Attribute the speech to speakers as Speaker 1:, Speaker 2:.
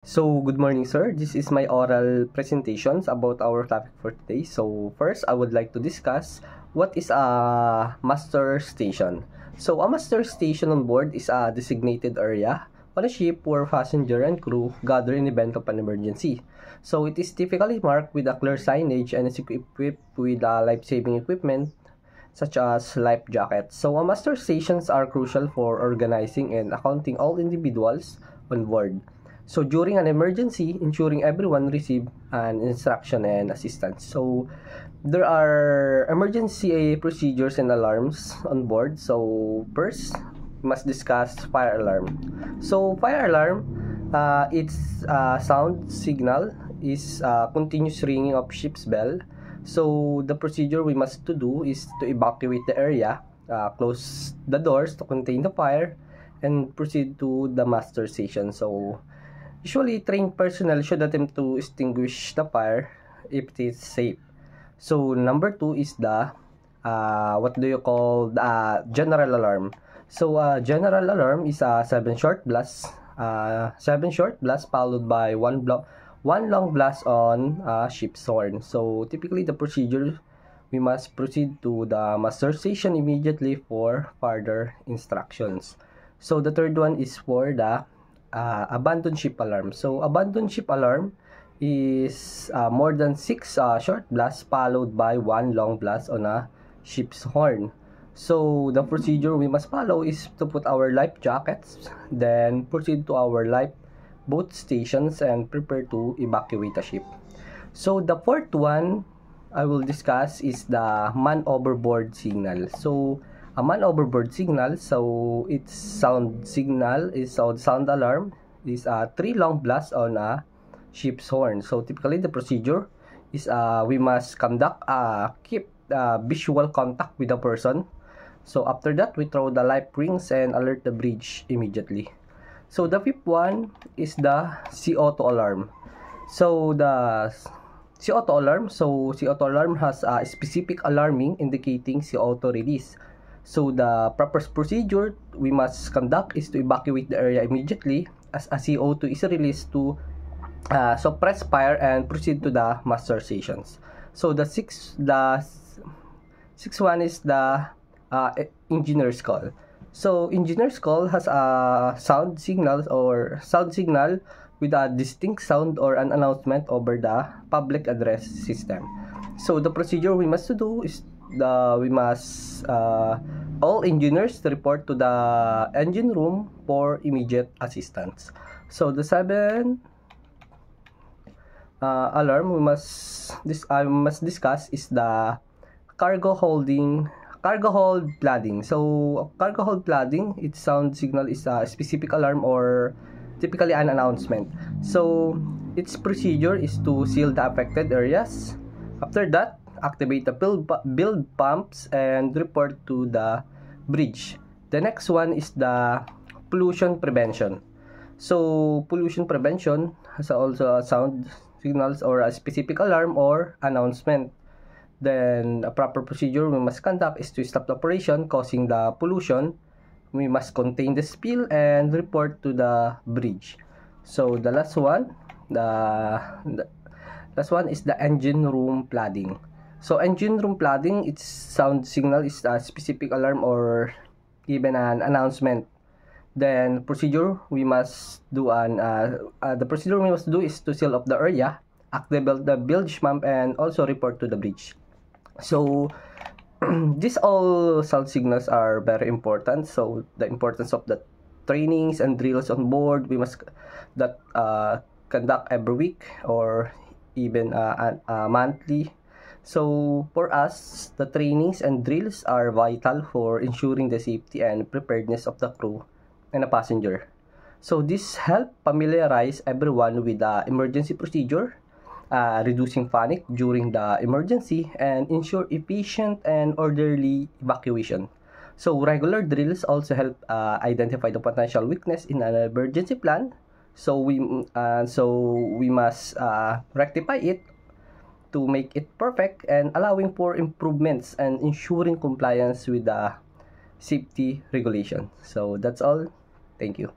Speaker 1: So, good morning, sir. This is my oral presentations about our topic for today. So, first, I would like to discuss what is a master station. So, a master station on board is a designated area on a ship where passenger and crew gather in event of an emergency. So, it is typically marked with a clear signage and is equipped with life-saving equipment such as life jackets. So, master stations are crucial for organizing and accounting all individuals on board. So, during an emergency, ensuring everyone receive an instruction and assistance. So, there are emergency procedures and alarms on board. So, first, we must discuss fire alarm. So, fire alarm, its sound signal is continuous ringing of ship's bell. So, the procedure we must to do is to evacuate the area, close the doors to contain the fire, and proceed to the master station. So, usually trained personnel should attempt to extinguish the fire if it is safe. So, number two is the, what do you call, the general alarm. So, general alarm is a 7 short blasts, 7 short blasts followed by one long blast on ship's horn. So, typically the procedure, we must proceed to the master station immediately for further instructions. So, the third one is for the abandoned ship alarm. So, abandoned ship alarm is more than 6 short blasts followed by one long blast on a ship's horn. So, the procedure we must follow is to put our life jackets, then proceed to our lifeboat stations and prepare to evacuate the ship. So, the fourth one I will discuss is the man overboard signal. So, a man overboard signal, so its sound signal is sound alarm is 3 long blasts on a ship's horn. So, typically the procedure is we must conduct keep visual contact with the person. So, after that, we throw the life rings and alert the bridge immediately. So, the fifth one is the CO2 alarm. So, the CO2 alarm, so CO2 alarm has a specific alarming indicating CO2 release. So, the proper procedure we must conduct is to evacuate the area immediately as a CO2 is released to suppress fire and proceed to the master stations. So, the sixth one is the engineer's call. So, engineer's call has a sound signal with a distinct sound or an announcement over the public address system. So, the procedure we must do is all engineers report to the engine room for immediate assistance. So, the seventh alarm we must discuss is the cargo hold flooding. So, cargo hold flooding, its sound signal is a specific alarm or typically an announcement. So, its procedure is to seal the affected areas. After that, activate the build pumps and report to the bridge. The next one is the pollution prevention. So, pollution prevention has also a sound signals or a specific alarm or announcement. Then, a proper procedure we must conduct is to stop the operation causing the pollution. We must contain the spill and report to the bridge. So, the last one is the engine room flooding. So, engine room flooding, its sound signal is a specific alarm or even an announcement. Then, procedure we must do is to seal off the area, activate the bilge pump, and also report to the bridge. So, these all sound signals are very important. So, the importance of the trainings and drills on board we must conduct every week or even monthly. So, for us, the trainings and drills are vital for ensuring the safety and preparedness of the crew and the passenger. So, this help familiarize everyone with the emergency procedure, reducing panic during the emergency, and ensure efficient and orderly evacuation. So, regular drills also help identify the potential weakness in an emergency plan. So, we must rectify it to make it perfect and allowing for improvements and ensuring compliance with the safety regulation. So, that's all. Thank you.